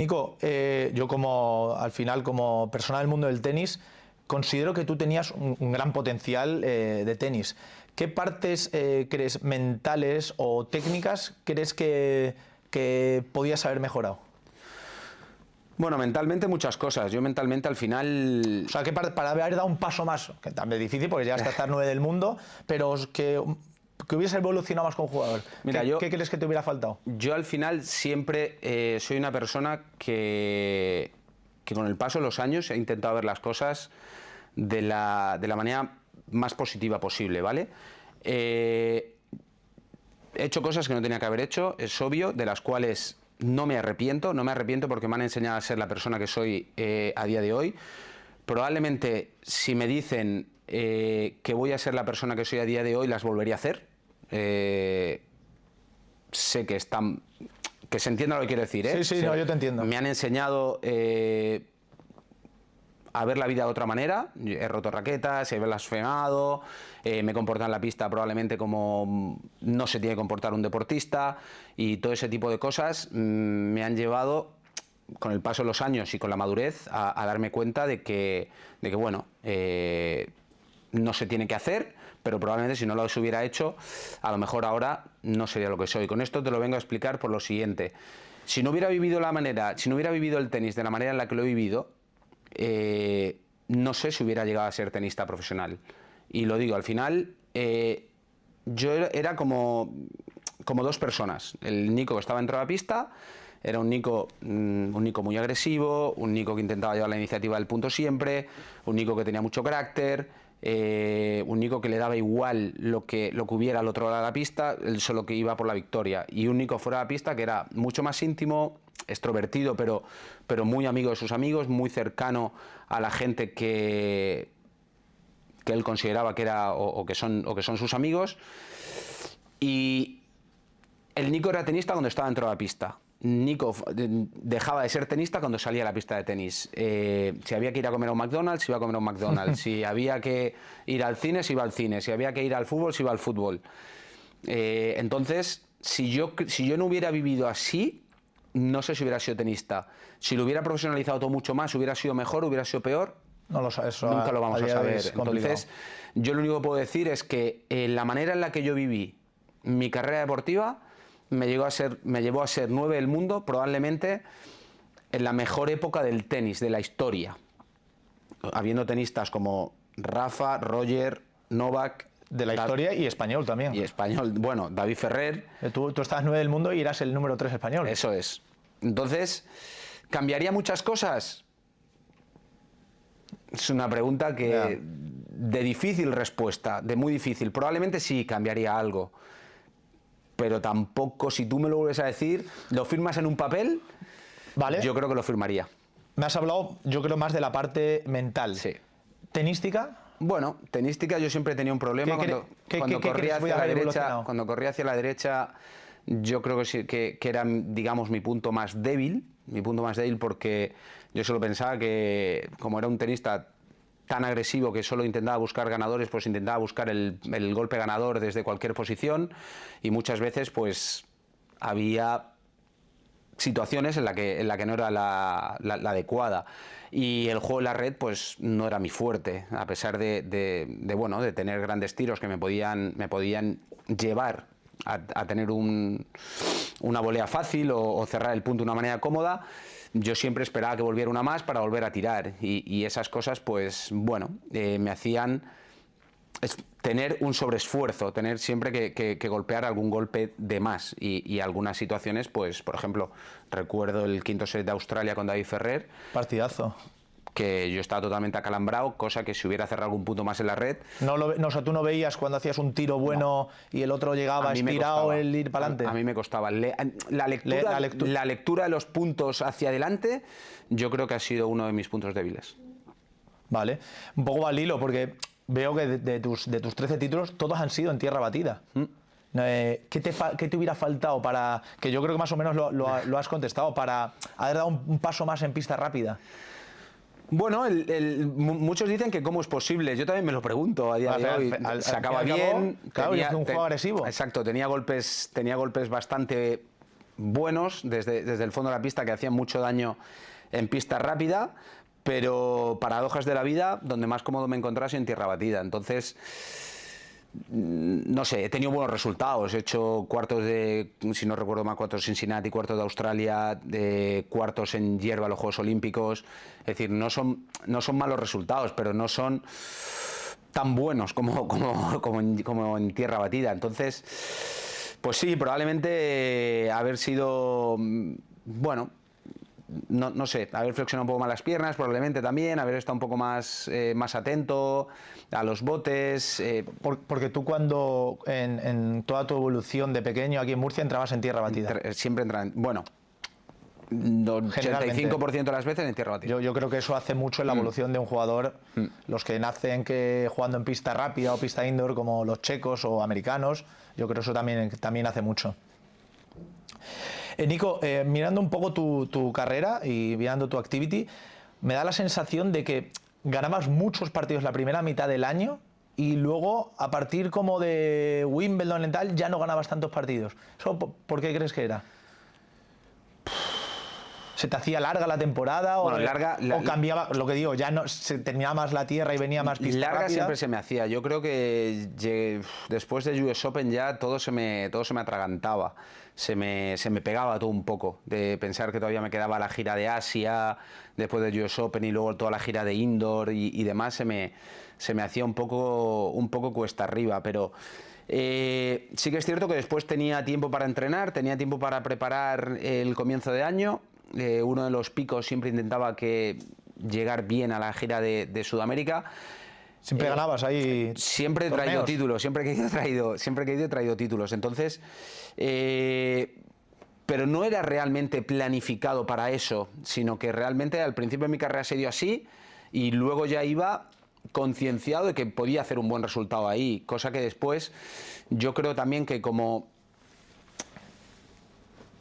Nico, yo al final como persona del mundo del tenis, considero que tú tenías un gran potencial de tenis. ¿Qué partes crees mentales o técnicas crees que podías haber mejorado? Bueno, mentalmente muchas cosas. Yo mentalmente al final... O sea, que para haber dado un paso más, que también es difícil porque ya hasta estar 9 del mundo, pero que hubiese evolucionado más como jugador. Mira, ¿Qué crees que te hubiera faltado? Yo al final siempre soy una persona que con el paso de los años he intentado ver las cosas de la manera más positiva posible, ¿vale? He hecho cosas que no tenía que haber hecho, es obvio, de las cuales no me arrepiento porque me han enseñado a ser la persona que soy a día de hoy. Probablemente si me dicen que voy a ser la persona que soy a día de hoy, las volvería a hacer. Sé que se entienda lo que quiero decir, ¿eh? Sí, no, yo te entiendo. Me han enseñado a ver la vida de otra manera. He roto raquetas, he blasfemado, me comporto en la pista probablemente como no se tiene que comportar un deportista, y todo ese tipo de cosas me han llevado, con el paso de los años y con la madurez, a darme cuenta de que bueno, no se tiene que hacer, pero probablemente si no lo hubiera hecho, a lo mejor ahora no sería lo que soy. Con esto te lo vengo a explicar por lo siguiente. Si no hubiera vivido el tenis de la manera en la que lo he vivido, no sé si hubiera llegado a ser tenista profesional. Y lo digo, al final yo era como dos personas. El Nico que estaba dentro de la pista era un Nico muy agresivo, un Nico que intentaba llevar la iniciativa del punto siempre, un Nico que tenía mucho carácter, un Nico que le daba igual lo que hubiera al otro lado de la pista, él solo que iba por la victoria, y un Nico fuera de la pista que era mucho más íntimo, extrovertido, pero muy amigo de sus amigos, muy cercano a la gente que él consideraba que era o que son sus amigos. Y el Nico era tenista cuando estaba dentro de la pista. Nico dejaba de ser tenista cuando salía a la pista de tenis. Si había que ir a comer a un McDonald's, iba a comer a un McDonald's. Si había que ir al cine, se iba al cine. Si había que ir al fútbol, se iba al fútbol. Entonces, si yo no hubiera vivido así, no sé si hubiera sido tenista. Si lo hubiera profesionalizado todo mucho más, hubiera sido mejor, hubiera sido peor. No lo sabes, nunca lo vamos a saber. Entonces, yo lo único que puedo decir es que la manera en la que yo viví mi carrera deportiva me llevó a ser 9 del mundo, probablemente en la mejor época del tenis, de la historia. Habiendo tenistas como Rafa, Roger, Novak. De la historia y español también. Y español, bueno, David Ferrer. Tú estabas 9 del mundo y eras el número 3 español. Eso es. Entonces, ¿cambiaría muchas cosas? Es una pregunta de difícil respuesta, de muy difícil. Probablemente sí cambiaría algo, pero tampoco, si tú me lo vuelves a decir, lo firmas en un papel, ¿vale? Yo creo que lo firmaría. Me has hablado, yo creo, más de la parte mental. Sí. ¿Tenística? Bueno, tenística yo siempre tenía un problema cuando corría hacia la derecha. Cuando corría hacia la derecha, yo creo que era, digamos, mi punto más débil. Porque yo solo pensaba que, como era un tenista tan agresivo que solo intentaba buscar ganadores, pues intentaba buscar el golpe ganador desde cualquier posición, y muchas veces pues había situaciones en la que no era la adecuada, y el juego en la red pues no era mi fuerte, a pesar de tener grandes tiros que me podían llevar a tener una volea fácil o cerrar el punto de una manera cómoda. Yo siempre esperaba que volviera una más para volver a tirar, y esas cosas pues bueno, me hacían tener un sobreesfuerzo, tener siempre que golpear algún golpe de más, y algunas situaciones, pues por ejemplo, recuerdo el quinto set de Australia con David Ferrer. Partidazo. Que yo estaba totalmente acalambrado, cosa que si hubiera cerrado algún punto más en la red... O sea, tú no veías cuando hacías un tiro bueno y el otro llegaba estirado el ir para adelante. A mí me costaba. La lectura de los puntos hacia adelante, yo creo que ha sido uno de mis puntos débiles. Vale. Un poco al hilo, porque veo que de tus 13 títulos, todos han sido en tierra batida. ¿Qué te hubiera faltado para, que yo creo que más o menos lo has contestado, para haber dado un paso más en pista rápida? Bueno, muchos dicen que cómo es posible. Yo también me lo pregunto a día de hoy. Sacaba bien. Claro, es un juego agresivo. Exacto, tenía golpes bastante buenos desde el fondo de la pista que hacían mucho daño en pista rápida, pero paradojas de la vida, donde más cómodo me encontraba en tierra batida. Entonces, no sé, he tenido buenos resultados. He hecho cuartos de, si no recuerdo mal, cuartos de Cincinnati, cuartos de Australia, cuartos en hierba a los Juegos Olímpicos. Es decir, no son malos resultados, pero no son tan buenos como en tierra batida. Entonces, pues sí, probablemente haber sido, bueno, no sé, haber flexionado un poco más las piernas, probablemente también, haber estado un poco más atento a los botes. Porque tú cuando, en toda tu evolución de pequeño aquí en Murcia, entrabas en tierra batida. Siempre entran, bueno, 85% de las veces en tierra batida. Yo creo que eso hace mucho en la evolución de un jugador. Los que nacen jugando en pista rápida o pista indoor, como los checos o americanos, yo creo que eso también hace mucho. Nico, mirando un poco tu carrera y mirando tu activity, me da la sensación de que ganabas muchos partidos la primera mitad del año y luego, a partir como de Wimbledon y tal, ya no ganabas tantos partidos. ¿Eso por qué crees que era? ¿Se te hacía larga la temporada? Bueno, o cambiaba, lo que digo, ya no se terminaba más la tierra y venía más pista larga rápida? Siempre se me hacía. Yo creo que después de US Open ya todo se me atragantaba. Se me pegaba todo un poco, de pensar que todavía me quedaba la gira de Asia, después de US Open y luego toda la gira de Indoor y demás, se me hacía un poco cuesta arriba, pero sí que es cierto que después tenía tiempo para entrenar, tenía tiempo para preparar el comienzo de año. Uno de los picos siempre intentaba llegar bien a la gira de Sudamérica. Siempre ganabas ahí. Siempre he traído títulos, siempre que he ido he traído títulos. Entonces, pero no era realmente planificado para eso, sino que realmente al principio de mi carrera se dio así y luego ya iba concienciado de que podía hacer un buen resultado ahí, cosa que después yo creo también que como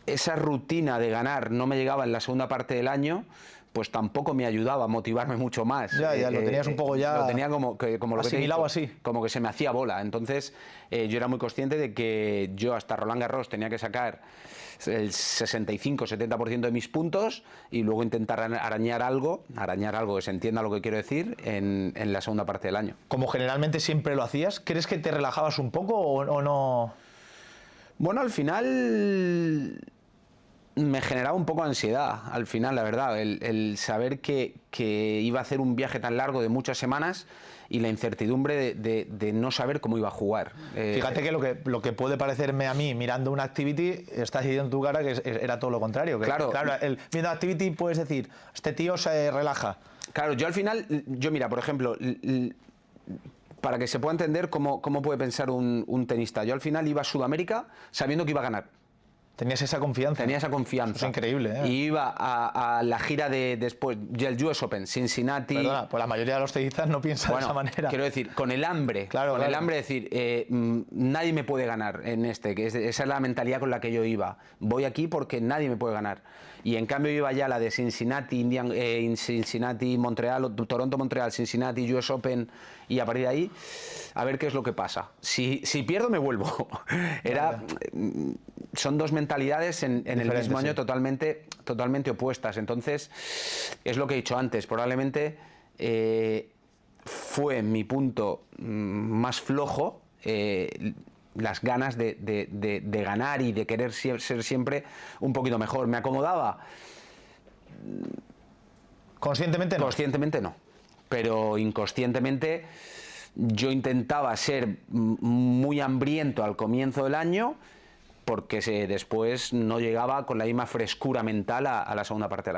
esa rutina de ganar no me llegaba en la segunda parte del año, pues tampoco me ayudaba a motivarme mucho más. Ya lo tenías un poco ya. Lo tenía como asimilado así. Como que se me hacía bola. Entonces, yo era muy consciente de que yo hasta Roland Garros tenía que sacar el 65-70% de mis puntos y luego intentar arañar algo, que se entienda lo que quiero decir, en la segunda parte del año. Como generalmente siempre lo hacías, ¿crees que te relajabas un poco o no? Bueno, al final me generaba un poco de ansiedad, al final, la verdad, el saber que iba a hacer un viaje tan largo de muchas semanas y la incertidumbre de no saber cómo iba a jugar. Fíjate que lo que puede parecerme a mí mirando una activity, estás diciendo en tu cara que era todo lo contrario. Que, claro, viendo activity puedes decir, este tío se relaja. Claro, yo al final, mira, por ejemplo, para que se pueda entender cómo puede pensar un tenista, yo al final iba a Sudamérica sabiendo que iba a ganar. Tenías esa confianza. Tenía esa confianza. Eso es increíble, ¿eh? Y iba a la gira después, del US Open, Cincinnati. Perdona, pues la mayoría de los tenistas no piensan de esa manera. Quiero decir, con el hambre. Con el hambre de decir, nadie me puede ganar en esa es la mentalidad con la que yo iba. Voy aquí porque nadie me puede ganar. Y en cambio iba ya la de Cincinnati, Cincinnati, Montreal, Toronto, Montreal, Cincinnati, US Open, y a partir de ahí, a ver qué es lo que pasa. Si pierdo, me vuelvo. Son dos mentalidades en el mismo año totalmente opuestas. Entonces, es lo que he dicho antes, probablemente fue mi punto más flojo, las ganas de ganar y de querer ser siempre un poquito mejor. ¿Me acomodaba? ¿Conscientemente no? Conscientemente no, pero inconscientemente yo intentaba ser muy hambriento al comienzo del año, porque después no llegaba con la misma frescura mental a la segunda parte del año.